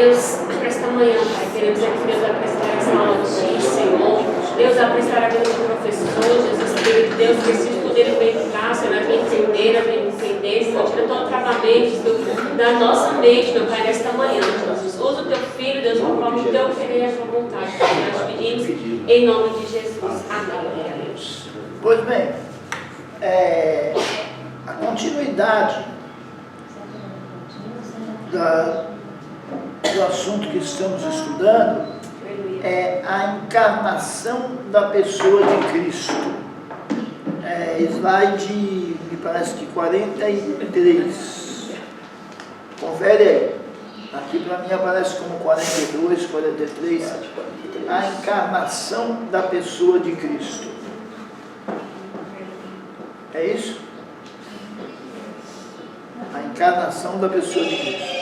Deus, esta manhã, Pai, queremos aqui, Deus, apresentar essa aula de Ti, Senhor. Deus, apresentar a vida do professor, Jesus, querido Deus, que esses poderes entrar, Senhor, a gente entender, Senhor, tira todo o travamento da nossa mente, meu Pai, nesta manhã, Jesus. Usa o Teu Filho, Deus, conforme o Teu querer e a Tua vontade, Pai, nós pedimos, em nome de Jesus. Amém. Deus. Pois bem, a continuidade do assunto que estamos estudando é a encarnação da pessoa de Cristo. Slide, me parece que 43. Confere aí. Aqui para mim aparece como 42, 43. A encarnação da pessoa de Cristo. É isso? A encarnação da pessoa de Cristo.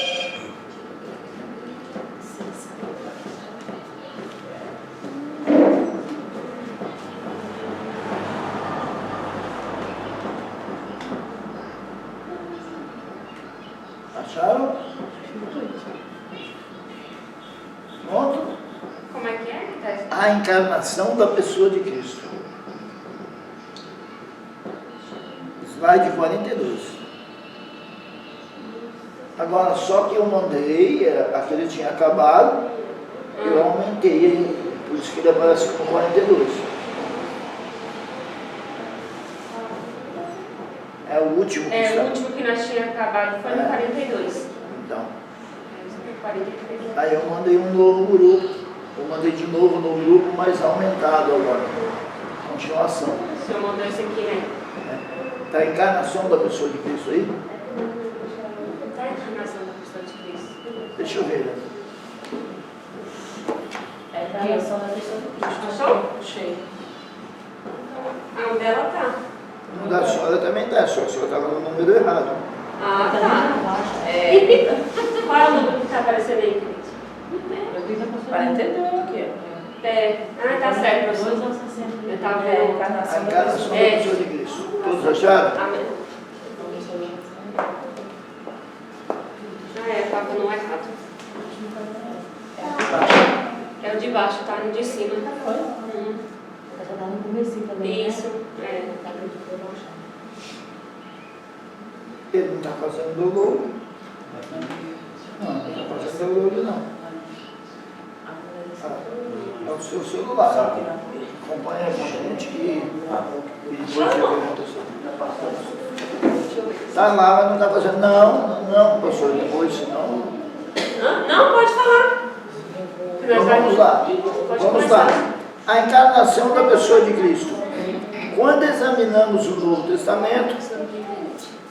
Acharam? Pronto? Como é que é? A encarnação da pessoa de Cristo. Slide 42. Agora, só que eu mandei, aquele tinha acabado, eu aumentei, por isso que ele aparece como 42. É o último que está. O último que nós tínhamos acabado foi no 42. Então. 43. Aí eu mandei um novo grupo. Eu mandei de novo no grupo, mas aumentado agora. Continuação. O senhor mandou esse aqui, né? Está a encarnação da pessoa de Cristo aí? Está a encarnação da pessoa de Cristo. Deixa eu ver. É a encarnação da pessoa de Cristo. Achou? Achei. Ah, o dela tá. O da senhora também está, só que a senhora estava no número errado. Ah, tá. Qual é o número que está aparecendo aí, querido? 42 aqui. Tá certo, professor. Eu estava vendo A encarnação da pessoa de Cristo. Todos acharam? Amém. Estava no errado. É o de baixo, tá? No de cima. Já tá no comecinho também. Isso, Ele não está fazendo download. Não está fazendo download, não. É o seu celular. Acompanha com a gente que depois vê o que aconteceu. Está lá, mas não está fazendo. Não, professor, depois, senão. Não, pode falar. Então vamos lá. Vamos lá. A encarnação da pessoa de Cristo. Quando examinamos o Novo Testamento,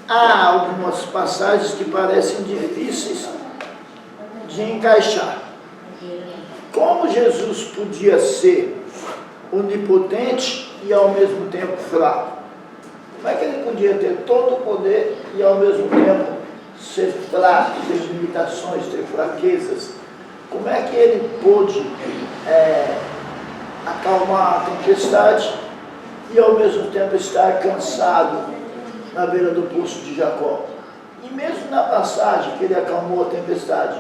há algumas passagens que parecem difíceis de encaixar. Como Jesus podia ser onipotente e ao mesmo tempo fraco? Como é que ele podia ter todo o poder e ao mesmo tempo ser fraco, ter limitações, ter fraquezas? Como é que ele pôde acalmar a tempestade e ao mesmo tempo estar cansado na beira do poço de Jacó? E mesmo na passagem que ele acalmou a tempestade,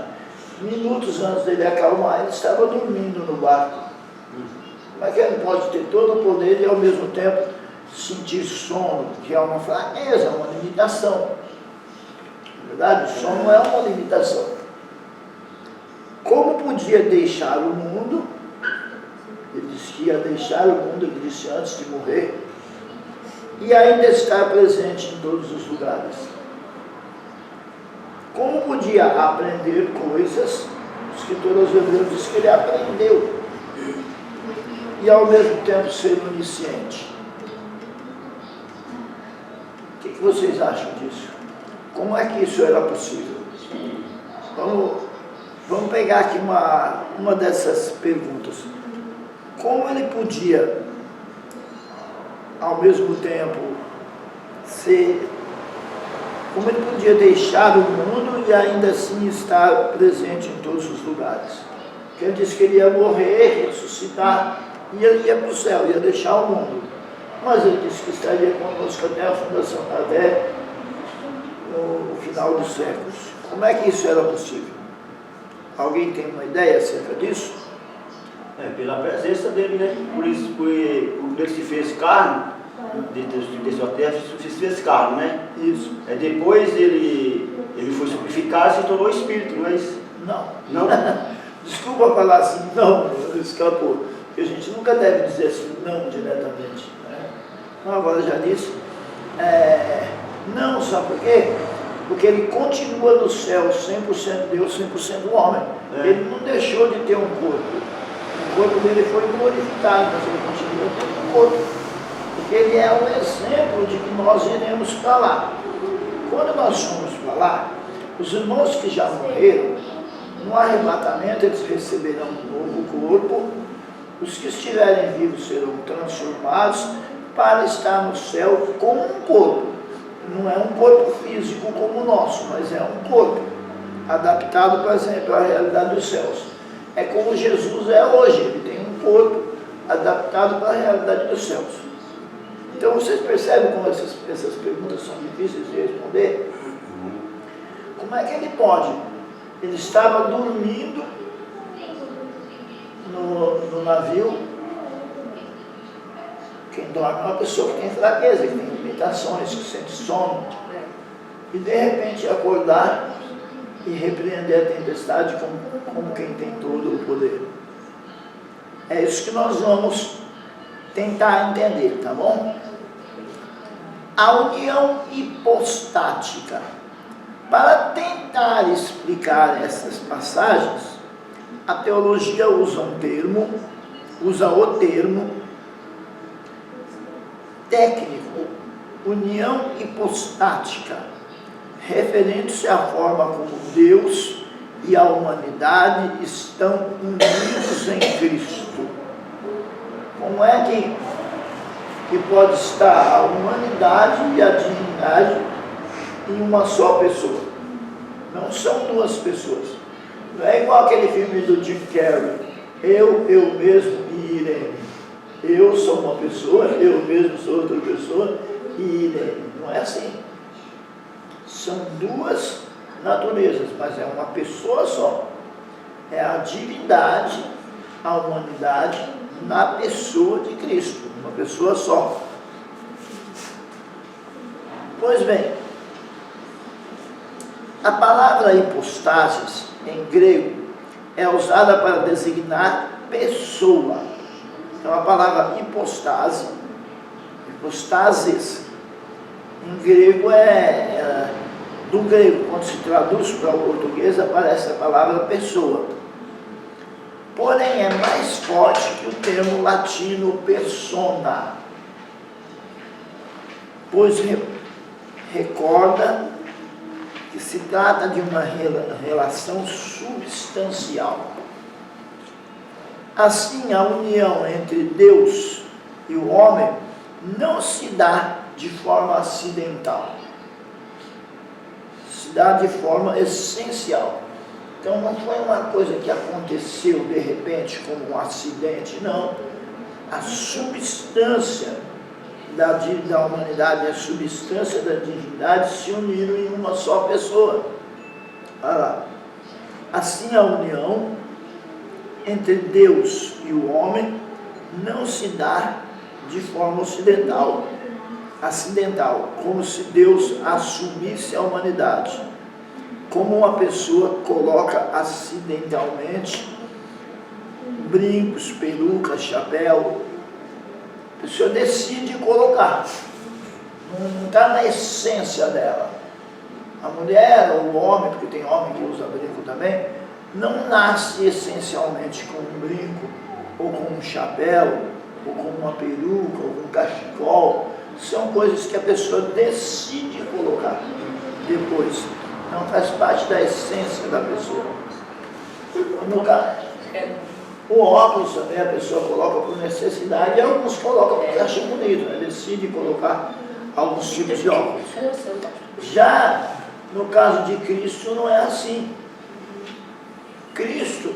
minutos antes dele acalmar, ele estava dormindo no barco. Como é que ele pode ter todo o poder e ao mesmo tempo sentir sono, que é uma fraqueza, é uma limitação? Na verdade, o sono é uma limitação. Como podia deixar o mundo? Ele disse que ia deixar o mundo, ele disse antes de morrer, e ainda estar presente em todos os lugares. Como podia aprender coisas? O escritor aos Hebreus diz que ele aprendeu, e ao mesmo tempo ser onisciente. O que vocês acham disso? Como é que isso era possível? Vamos pegar aqui uma dessas perguntas. Como ele podia, ao mesmo tempo, como ele podia deixar o mundo e ainda assim estar presente em todos os lugares? Porque ele disse que ele ia morrer, ressuscitar, e ele ia para o céu, ia deixar o mundo. Mas ele disse que estaria conosco até a fundação da terra, no final dos séculos. Como é que isso era possível? Alguém tem uma ideia acerca disso? Pela presença dele, né? Por isso, por ele se fez carne, de sua terra, se fez carne, né? Isso. Depois ele foi sacrificado e se tornou espírito, não é isso? Não. Não? Desculpa falar assim, não, escapou. Porque a gente nunca deve dizer assim, não diretamente. Né? Então, agora já disse. Não, sabe por quê? Porque ele continua no céu, 100% Deus, 100% homem. Ele não deixou de ter um corpo. O corpo dele foi glorificado, mas ele continua tendo um corpo. Porque ele é um exemplo de que nós iremos para lá. Quando nós formos para lá, os irmãos que já morreram, no arrebatamento eles receberão um novo corpo. Os que estiverem vivos serão transformados para estar no céu com um corpo. Não é um corpo físico como o nosso, mas é um corpo adaptado, por exemplo, à realidade dos céus. É como Jesus é hoje, ele tem um corpo adaptado para a realidade dos céus. Então vocês percebem como essas perguntas são difíceis de responder? Como é que ele pode? Ele estava dormindo no navio. Quem dorme é uma pessoa que tem fraqueza, que tem limitações, que sente sono. E de repente acordar e repreender a tempestade como quem tem todo o poder. É isso que nós vamos tentar entender, tá bom? A união hipostática. Para tentar explicar essas passagens, a teologia usa o termo técnico, união hipostática, referente-se à forma como Deus e a humanidade estão unidos em Cristo. Como é que pode estar a humanidade e a divindade em uma só pessoa? Não são duas pessoas. Não é igual aquele filme do Jim Carrey, eu mesmo e Irene. Eu sou uma pessoa, eu mesmo sou outra pessoa e Irene. Não é assim. São duas naturezas, mas é uma pessoa só. É a divindade, a humanidade na pessoa de Cristo, uma pessoa só. Pois bem, a palavra hipostasis, em grego, é usada para designar pessoa. Então a palavra hipostasis, em grego do grego, quando se traduz para o português, aparece a palavra pessoa. Porém, é mais forte que o termo latino persona, pois recorda que se trata de uma relação substancial. Assim, a união entre Deus e o homem não se dá de forma acidental, se dá de forma essencial. Então não foi uma coisa que aconteceu de repente como um acidente, não. A substância da humanidade e a substância da divindade se uniram em uma só pessoa. Olha lá. Assim a união entre Deus e o homem não se dá de forma acidental, como se Deus assumisse a humanidade, como uma pessoa coloca acidentalmente brincos, perucas, chapéu. A pessoa decide colocar, não está na essência dela. A mulher ou o homem, porque tem homem que usa brinco também, não nasce essencialmente com um brinco, ou com um chapéu, ou com uma peruca, ou com um cachecol. São coisas que a pessoa decide colocar depois. Não faz parte da essência da pessoa. No caso, o óculos também a pessoa coloca por necessidade e alguns colocam porque acham bonito, né? Decide colocar alguns tipos de óculos. Já no caso de Cristo não é assim. Cristo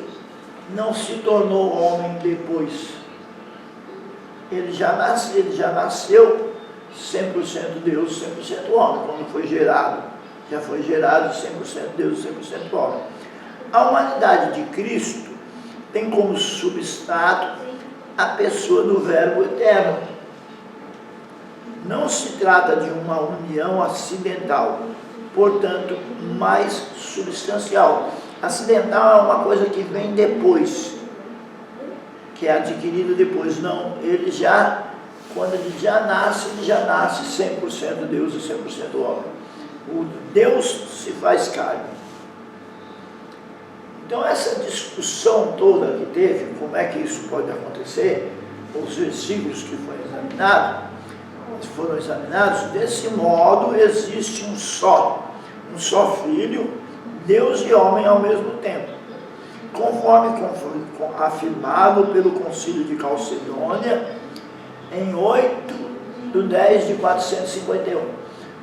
não se tornou homem depois. Ele já nasceu 100% Deus, 100% homem, quando foi gerado. Já foi gerado 100% Deus, 100% homem. A humanidade de Cristo tem como substrato a pessoa do Verbo eterno. Não se trata de uma união acidental, portanto, mais substancial. Acidental é uma coisa que vem depois, que é adquirido depois. Não, quando ele já nasce 100% Deus e 100% homem. O Deus se faz carne. Então essa discussão toda que teve, como é que isso pode acontecer, os versículos que foram examinados, desse modo existe um só Filho, Deus e homem ao mesmo tempo, conforme afirmado pelo Concílio de Calcedônia, em 8/10/451, ou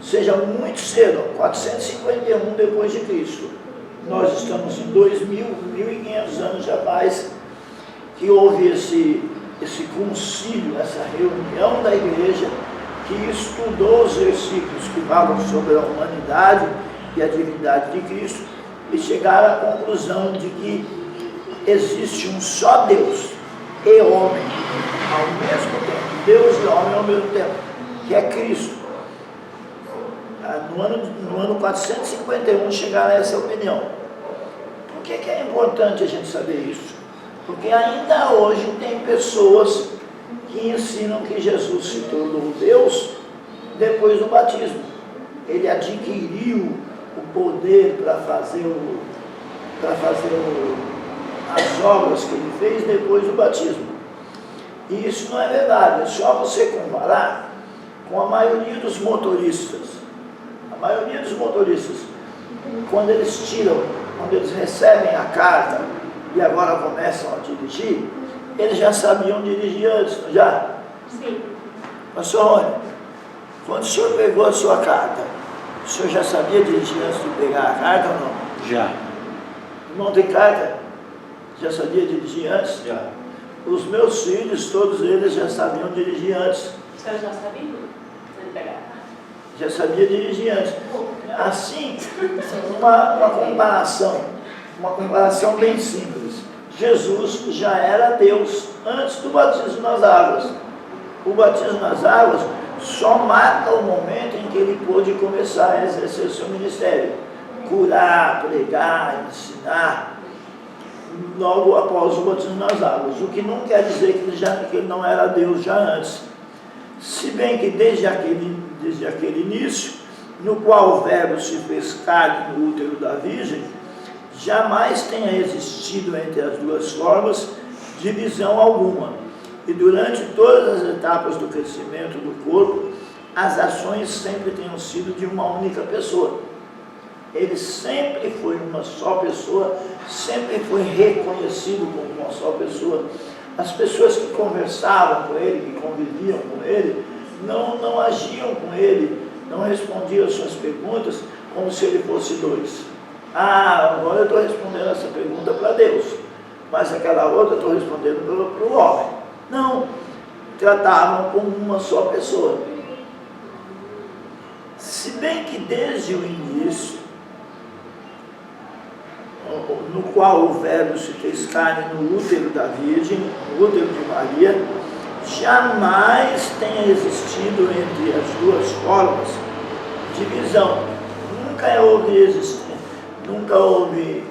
seja, muito cedo, 451 depois de Cristo. Nós estamos em 1500 anos jamais que houve esse concílio, essa reunião da igreja que estudou os versículos que falam sobre a humanidade e a divindade de Cristo e chegaram à conclusão de que existe um só Deus e homem ao mesmo tempo, Deus e homem ao mesmo tempo, que é Cristo. No ano 451 chegaram a essa opinião. Por que é importante a gente saber isso? Porque ainda hoje tem pessoas que ensinam que Jesus se tornou Deus depois do batismo. Ele adquiriu o poder para fazer as obras que ele fez depois do batismo. E isso não é verdade, é só você comparar com a maioria dos motoristas. A maioria dos motoristas, quando eles recebem a carta e agora começam a dirigir, eles já sabiam dirigir antes, não já? Sim. Pastor Rony, quando o senhor pegou a sua carta, o senhor já sabia dirigir antes de pegar a carta ou não? Já. Não tem carta? Já sabia dirigir antes? Já. Os meus filhos, todos eles já sabiam dirigir antes. A senhora já sabia? Não pegar. Já sabia dirigir antes. Assim, uma comparação bem simples. Jesus já era Deus antes do batismo nas águas. O batismo nas águas só marca o momento em que ele pôde começar a exercer o seu ministério. Curar, pregar, ensinar, logo após o batismo nas águas. O que não quer dizer que ele não era Deus já antes. Se bem que desde aquele início, no qual o Verbo se fez carne no útero da Virgem, jamais tenha existido entre as duas formas divisão alguma. E durante todas as etapas do crescimento do corpo, as ações sempre tenham sido de uma única pessoa. Ele sempre foi uma só pessoa, sempre foi reconhecido como uma só pessoa. As pessoas que conversavam com ele, que conviviam com ele, não agiam com ele, não respondiam às suas perguntas como se ele fosse dois. Agora eu estou respondendo essa pergunta para Deus, mas aquela outra eu estou respondendo para o homem. Não, tratavam como uma só pessoa. Se bem que desde o início, no qual o Verbo se fez carne no útero da Virgem, no útero de Maria, jamais tenha existido entre as duas formas divisão. Nunca houve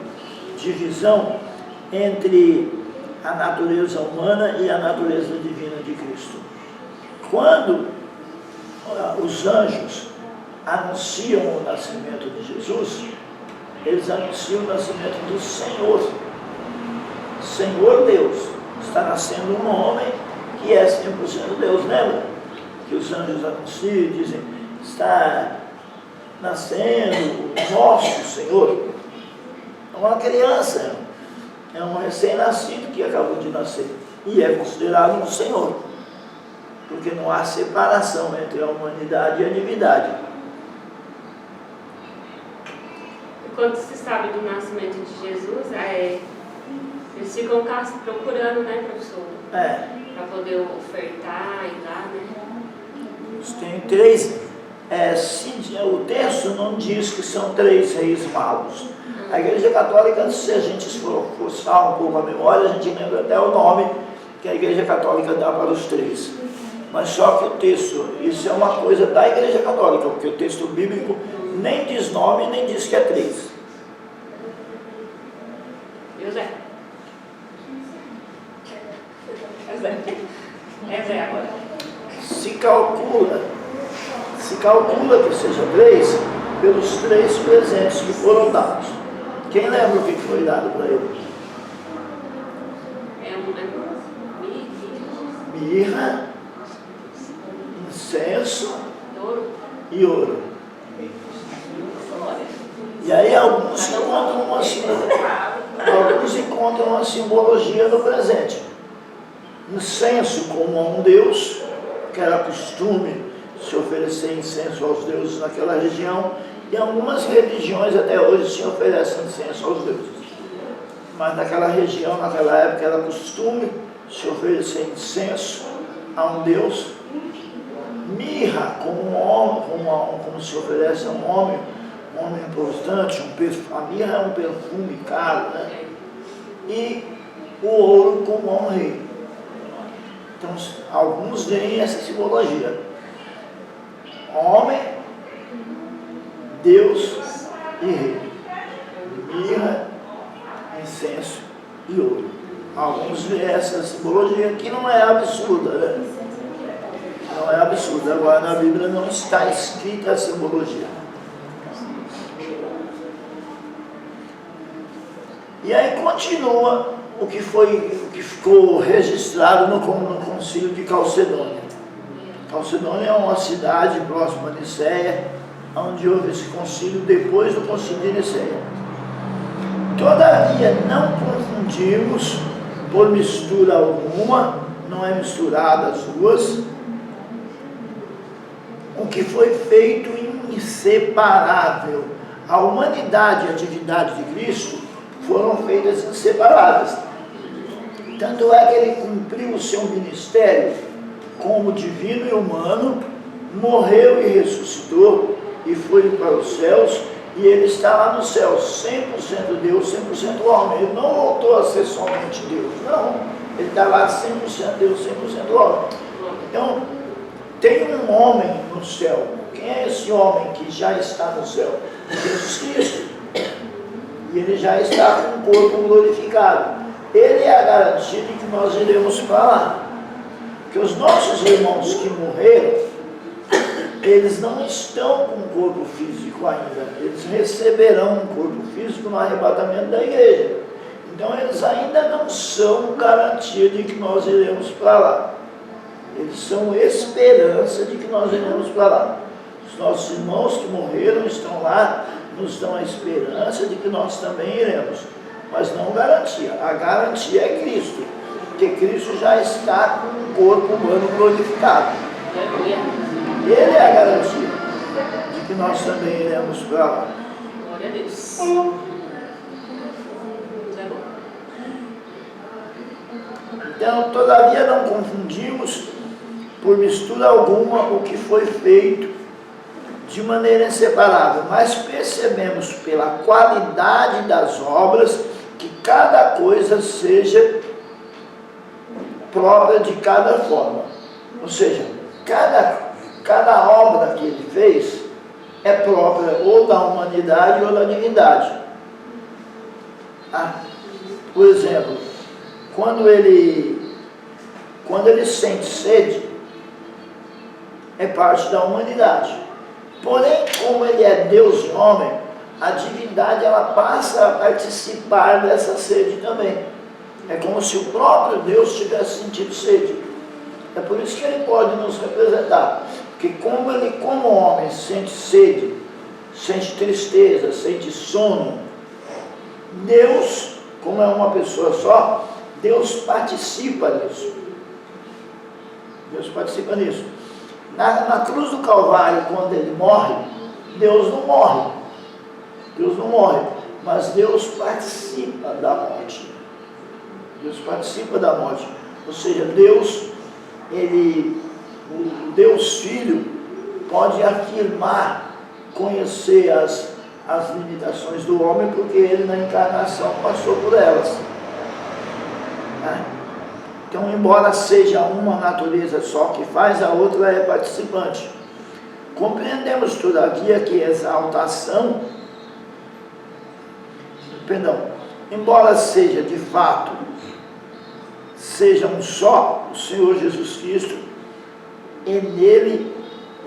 divisão entre a natureza humana e a natureza divina de Cristo. Quando os anjos anunciam o nascimento de Jesus, eles anunciam o nascimento do Senhor. Senhor Deus. Está nascendo um homem que é 100% Deus. Lembra? Que os anjos anunciam e dizem, está nascendo o nosso Senhor. É uma criança, é um recém-nascido que acabou de nascer. E é considerado um Senhor. Porque não há separação entre a humanidade e a divindade. Quando se sabe do nascimento de Jesus, eles ficam procurando, né, professor? Para poder ofertar e dar, né? Tem três. O texto não diz que são 3 reis magos. A Igreja Católica, se a gente forçar um pouco a memória, a gente lembra até o nome que a Igreja Católica dá para os três. Mas só que o texto, isso é uma coisa da Igreja Católica, porque o texto bíblico nem diz nome, nem diz que é três. José. É Zé agora. Se calcula que seja três pelos três presentes que foram dados. Quem lembra o que foi dado para ele? É um negócio. Mirra, incenso Ouro. e ouro. E aí alguns encontram uma simbologia no presente. Incenso como a um deus, que era costume se oferecer incenso aos deuses naquela região, e algumas religiões até hoje se oferecem incenso aos deuses. Mas naquela região, naquela época, era costume se oferecer incenso a um deus. Mirra como um homem, como se oferece a um homem importante, a mirra é um perfume caro, né? E o ouro como a um rei. Então, alguns veem essa simbologia. Homem, Deus e rei. Mirra, incenso e ouro. Alguns veem essa simbologia que não é absurda, né? Não é absurda. Agora na Bíblia não está escrita a simbologia. E aí continua o que ficou registrado no concílio de Calcedônia. Calcedônia é uma cidade próxima de Nicéia, onde houve esse concílio depois do concílio de Nicéia. Todavia, não confundimos por mistura alguma, não é misturada as duas, o que foi feito inseparável. A humanidade e a atividade de Cristo foram feitas inseparadas. Tanto é que ele cumpriu o seu ministério como divino e humano, morreu e ressuscitou e foi para os céus, e ele está lá no céu, 100% Deus, 100% homem. Ele não voltou a ser somente Deus, não. Ele está lá 100% Deus, 100% homem. Então, tem um homem no céu. Quem é esse homem que já está no céu? Jesus Cristo. E ele já está com o corpo glorificado. Ele é a garantia de que nós iremos para lá. Porque os nossos irmãos que morreram, eles não estão com o corpo físico ainda. Eles receberão um corpo físico no arrebatamento da igreja. Então eles ainda não são garantia de que nós iremos para lá. Eles são esperança de que nós iremos para lá. Os nossos irmãos que morreram estão lá, nos dão a esperança de que nós também iremos, mas não garantia. A garantia é Cristo, porque Cristo já está com o corpo humano glorificado. Ele é a garantia de que nós também iremos para lá. Glória a Deus. Então, todavia não confundimos por mistura alguma o que foi feito de maneira inseparável, mas percebemos pela qualidade das obras que cada coisa seja própria de cada forma. Ou seja, cada obra que ele fez é própria ou da humanidade ou da divindade. Por exemplo, quando ele sente sede, é parte da humanidade. Porém, como ele é Deus e homem, a divindade ela passa a participar dessa sede também. É como se o próprio Deus tivesse sentido sede. É por isso que ele pode nos representar. Porque como ele, como homem, sente sede, sente tristeza, sente sono, Deus, como é uma pessoa só, Deus participa nisso. Deus participa nisso. Na cruz do Calvário, quando ele morre, Deus não morre. Deus não morre, mas Deus participa da morte. Deus participa da morte. Ou seja, Deus, o Deus Filho, pode afirmar, conhecer as limitações do homem, porque ele na encarnação passou por elas. Né? Então, embora seja uma natureza só que faz, a outra é participante. Compreendemos, todavia, que embora seja de fato, seja um só, o Senhor Jesus Cristo, e nele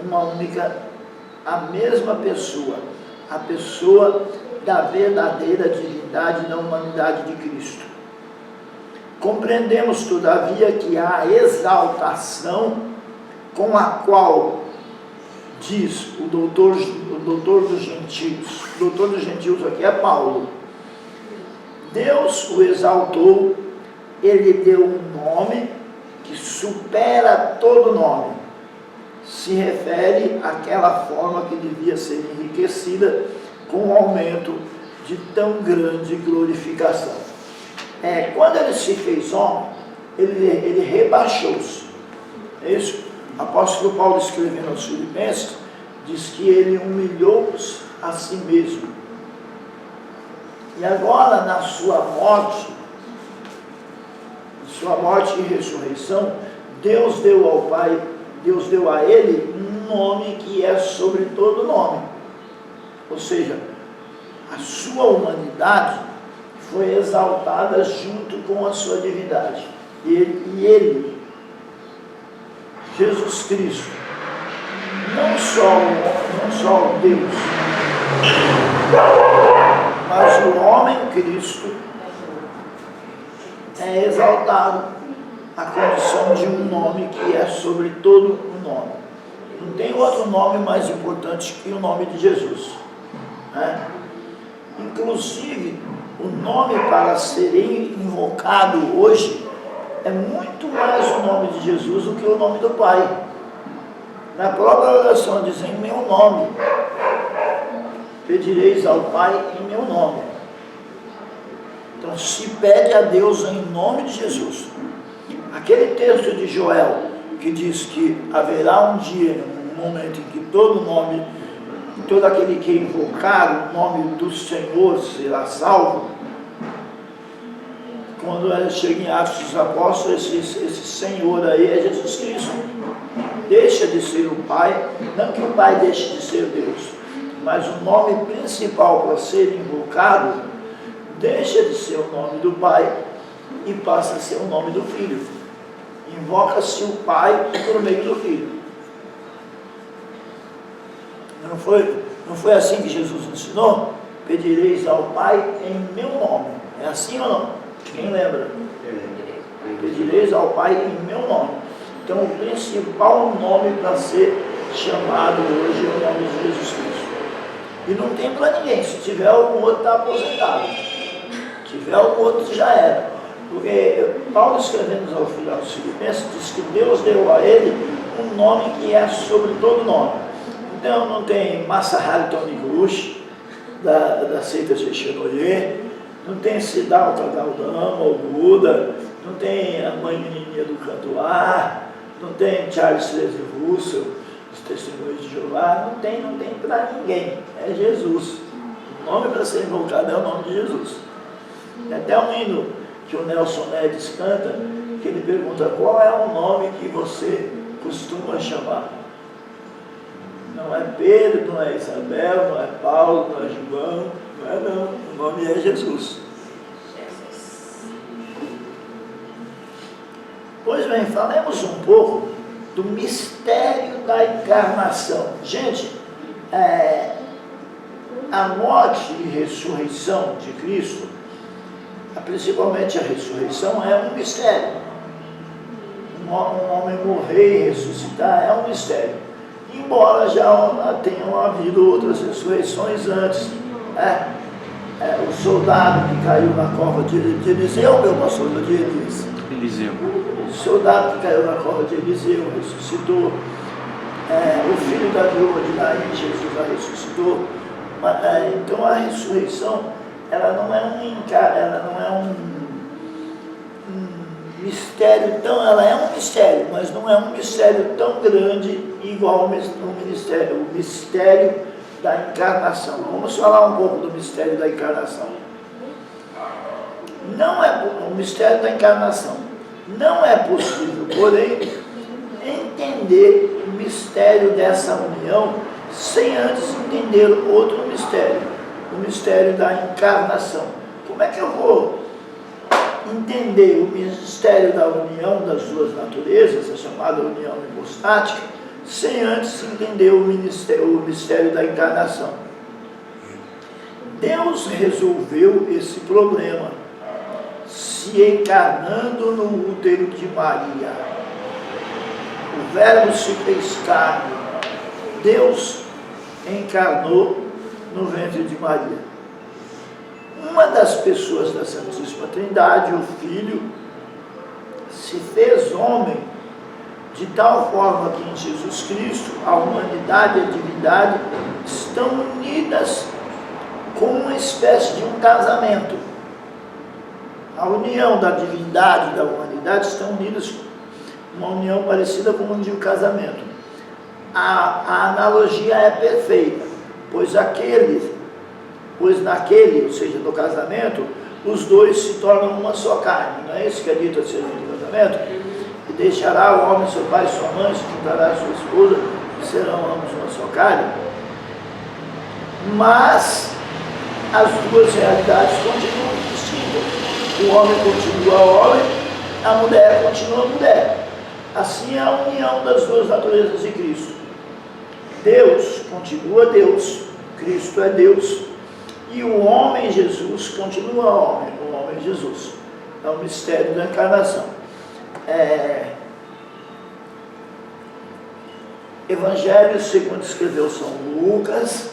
uma única, a mesma pessoa, a pessoa da verdadeira divindade da humanidade de Cristo. Compreendemos, todavia, que a exaltação com a qual diz o doutor dos gentios aqui é Paulo, Deus o exaltou, ele deu um nome que supera todo nome, se refere àquela forma que devia ser enriquecida com o aumento de tão grande glorificação. Quando ele se fez homem, ele rebaixou-se. É isso? O apóstolo Paulo, escrevendo aos Filipenses, diz que ele humilhou-se a si mesmo. E agora, na sua morte e ressurreição, Deus deu a ele um nome que é sobre todo nome. Ou seja, a sua humanidade foi exaltada junto com a sua divindade. E ele, Jesus Cristo, não só o Deus, mas o homem Cristo, é exaltado à condição de um nome que é sobre todo o nome. Não tem outro nome mais importante que o nome de Jesus. Né? Inclusive, o nome para ser invocado hoje é muito mais o nome de Jesus do que o nome do Pai. Na própria oração diz: em meu nome pedireis ao Pai em meu nome. Então se pede a Deus em nome de Jesus. Aquele texto de Joel que diz que haverá um dia, um momento em que todo aquele que invocar o nome do Senhor será salvo. Quando chega em Atos dos Apóstolos, esse Senhor aí é Jesus Cristo. Deixa de ser o Pai, não que o Pai deixe de ser Deus, mas o nome principal para ser invocado deixa de ser o nome do Pai e passa a ser o nome do Filho. Invoca-se o Pai por meio do Filho. Não foi assim que Jesus ensinou? Pedireis ao Pai em meu nome. É assim ou não? Quem lembra? Pedireis ao Pai em meu nome. Então o principal nome para ser chamado hoje é o nome de Jesus Cristo. E não tem para ninguém. Se tiver algum outro, está aposentado. Se tiver algum outro, já era. Porque Paulo, escrevendo aos Filipenses, diz que Deus deu a ele um nome que é sobre todo nome. Então não tem Massahari Tony Grush, da seita Chechenoye, não tem Siddhartha Gautama, o Buda, não tem a mãe menininha do Cantuar, não tem Charles Leslie Russell, os Testemunhos de Jeová, não tem para ninguém, é Jesus. O nome para ser invocado é o nome de Jesus. Tem até um hino que o Nelson Nedes canta, que ele pergunta: qual é o nome que você costuma chamar? Não é Pedro, não é Isabel, não é Paulo, não é João, não é não, o nome é Jesus. Pois bem, falemos um pouco do mistério da encarnação. Gente, a morte e ressurreição de Cristo, principalmente a ressurreição, é um mistério. Um homem morrer e ressuscitar é um mistério. Embora já tenham havido outras ressurreições antes. O soldado que caiu na cova de Eliseu, meu pastor, de Eliseu. O soldado que caiu na cova de Eliseu ressuscitou. O filho da viúva de Naim, Jesus a ressuscitou. Então a ressurreição, ela não é um mistério ela é um mistério, mas não é um mistério tão grande igual o mistério da encarnação. Vamos falar um pouco do mistério da encarnação. Não é o mistério da encarnação. Não é possível, porém, entender o mistério dessa união sem antes entender outro mistério, o mistério da encarnação. Como é que eu vou entender o mistério da união das duas naturezas, a chamada união hipostática, sem antes entender o mistério da encarnação? Deus resolveu esse problema se encarnando no útero de Maria. O Verbo se fez carne. Deus encarnou no ventre de Maria. Uma das pessoas da Santíssima Trindade, o Filho, se fez homem de tal forma que em Jesus Cristo a humanidade e a divindade estão unidas como uma espécie de um casamento. A união da divindade e da humanidade estão unidas, uma união parecida com um de um casamento. A analogia é perfeita, pois naquele, ou seja, no casamento, os dois se tornam uma só carne. Não é isso que é dito acerca do casamento? E deixará o homem seu pai e sua mãe, se juntará a sua esposa, e serão ambos uma só carne. Mas as duas realidades continuam distintas. O homem continua homem, a mulher continua mulher. Assim é a união das duas naturezas de Cristo. Deus continua Deus, Cristo é Deus, e o homem Jesus continua homem, o homem Jesus. É o mistério da encarnação. Evangelho segundo escreveu São Lucas,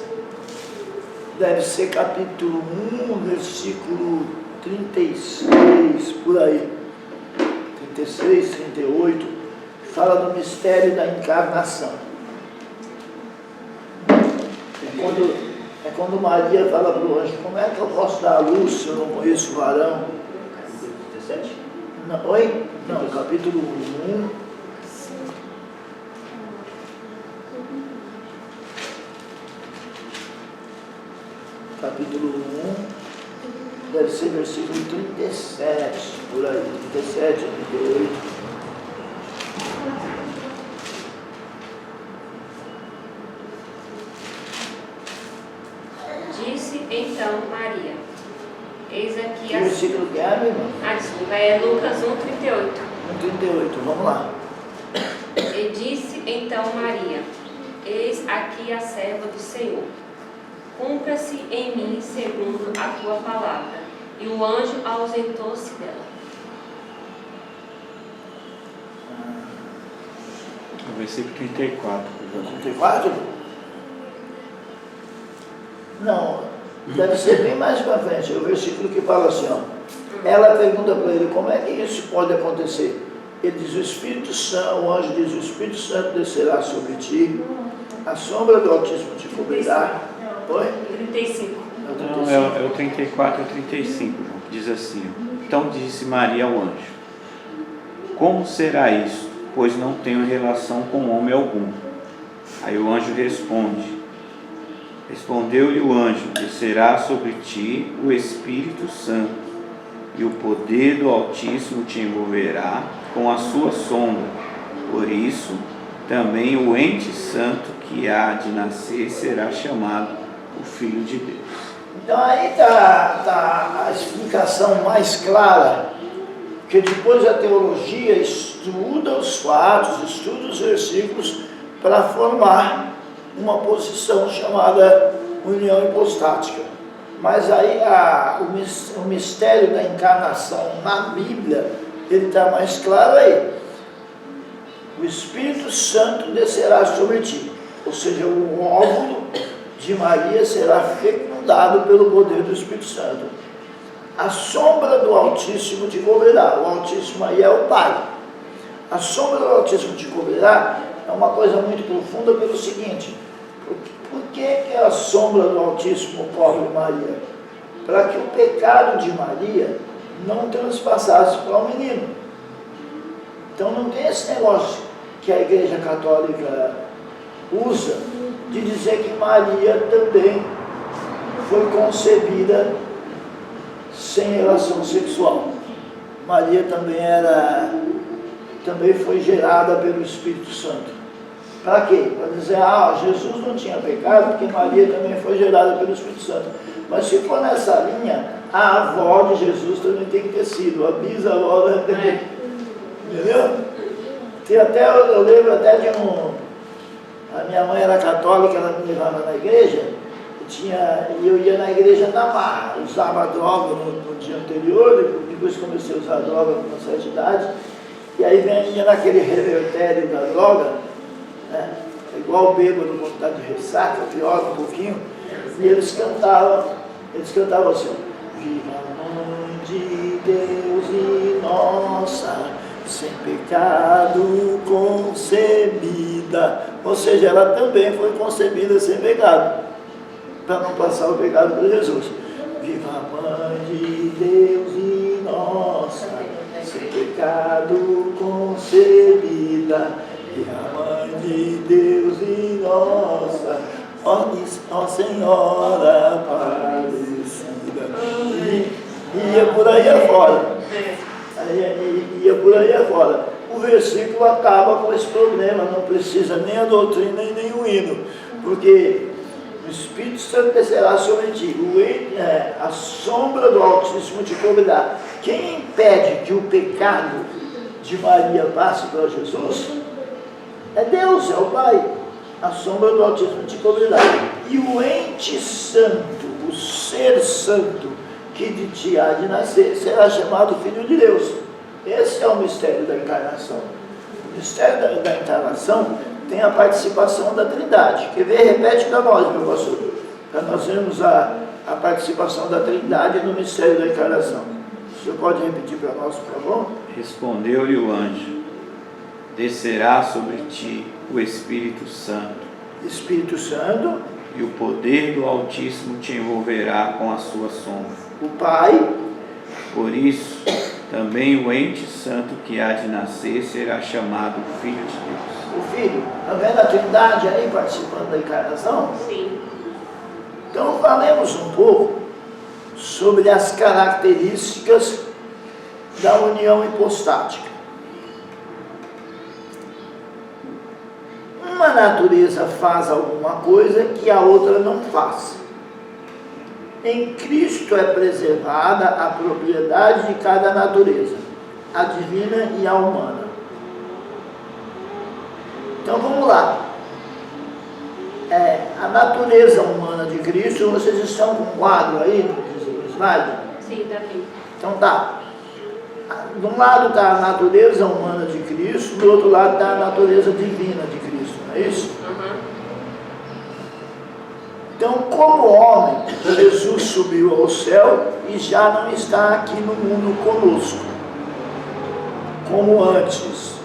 deve ser capítulo 1, versículo 36, por aí, 36, 38, fala do mistério da encarnação. É quando Maria fala para o anjo: como é que eu posso dar a luz se eu não conheço o varão? 17? Não, oi? Não, capítulo 1. Capítulo 1, deve ser versículo 37, por aí, 37, 38. Disse então Maria: eis aqui Que a... versículo que é, meu irmão? Desculpa, é Lucas 1:38. 1:38, vamos lá. E disse então Maria: eis aqui a serva do Senhor. Cumpra-se em mim segundo a tua palavra. E o anjo ausentou-se dela. O versículo 34. 34? Não, deve ser bem mais para frente. É o versículo que fala assim, ó. Ela pergunta para ele: como é que isso pode acontecer? Ele diz: o Espírito Santo, o anjo diz: o Espírito Santo descerá sobre ti, a sombra do Altíssimo te cobrirá. Oi? 35. Não, é o 34 e o 35, João, que diz assim: então disse Maria ao anjo: como será isso, pois não tenho relação com homem algum? Aí o anjo respondeu-lhe o anjo: descerá sobre ti o Espírito Santo, e o poder do Altíssimo te envolverá com a sua sombra. Por isso, também o ente santo que há de nascer será chamado o Filho de Deus. Então aí está a explicação mais clara, que depois a teologia estuda os fatos, estuda os versículos para formar uma posição chamada união hipostática. Mas aí o mistério da encarnação na Bíblia, ele está mais claro aí. O Espírito Santo descerá sobre ti, ou seja, o óvulo de Maria será fecundado pelo poder do Espírito Santo. A sombra do Altíssimo te cobrirá. O Altíssimo aí é o Pai. A sombra do Altíssimo te cobrirá é uma coisa muito profunda pelo seguinte: por que a sombra do Altíssimo cobre Maria? Para que o pecado de Maria não transpassasse para o menino. Então não tem esse negócio que a Igreja Católica usa de dizer que Maria também foi concebida sem relação sexual. Maria também foi gerada pelo Espírito Santo. Para quê? Para dizer, Jesus não tinha pecado, porque Maria também foi gerada pelo Espírito Santo. Mas se for nessa linha, a avó de Jesus também tem que ter sido, a bisavó também. Entendeu? Tem até, eu lembro até de a minha mãe era católica, ela me levava na igreja, e eu ia na igreja na marra, usava droga no dia anterior, depois comecei a usar droga com uma certa idade, e aí ia naquele revertério da droga, né? Igual o bêbado quando está de ressaca, pior um pouquinho, e eles cantavam assim, viva a mãe de Deus e nossa, sem pecado concebida. Ou seja, ela também foi concebida sem pecado, para não passar o pecado para Jesus. Viva a mãe de Deus e nossa, sem pecado concebida. Viva a mãe de Deus e nossa, ó Senhora Aparecida. E ia por aí afora. Ia por aí afora. O versículo acaba com esse problema, não precisa nem a doutrina e nem o hino, porque o Espírito Santo descerá sobre ti, a sombra do Altíssimo te cobrirá. Quem impede que o pecado de Maria passe para Jesus é Deus, é o Pai. A sombra do Altíssimo te cobrirá. E o ente santo, o ser santo, que de ti há de nascer, será chamado Filho de Deus. Esse é o mistério da encarnação. O mistério da encarnação tem a participação da Trindade. Quer ver? Repete para nós, meu pastor, para nós vermos a participação da Trindade no mistério da encarnação. O senhor pode repetir para nós, por favor? Respondeu-lhe o anjo: descerá sobre ti o Espírito Santo. Espírito Santo. E o poder do Altíssimo te envolverá com a sua sombra. O Pai. Por isso, também o ente santo que há de nascer será chamado Filho de Deus. O Filho. Está vendo a Trindade aí participando da encarnação? Sim. Então falemos um pouco sobre as características da união hipostática. Uma natureza faz alguma coisa que a outra não faz. Em Cristo é preservada a propriedade de cada natureza, a divina e a humana. Então vamos lá. A natureza humana de Cristo, vocês estão com um quadro aí no slide? Sim, está aqui. Então tá. De um lado está a natureza humana de Cristo, do outro lado está a natureza divina de Cristo, não é isso? Uhum. Então, como homem, Jesus subiu ao céu e já não está aqui no mundo conosco, como antes.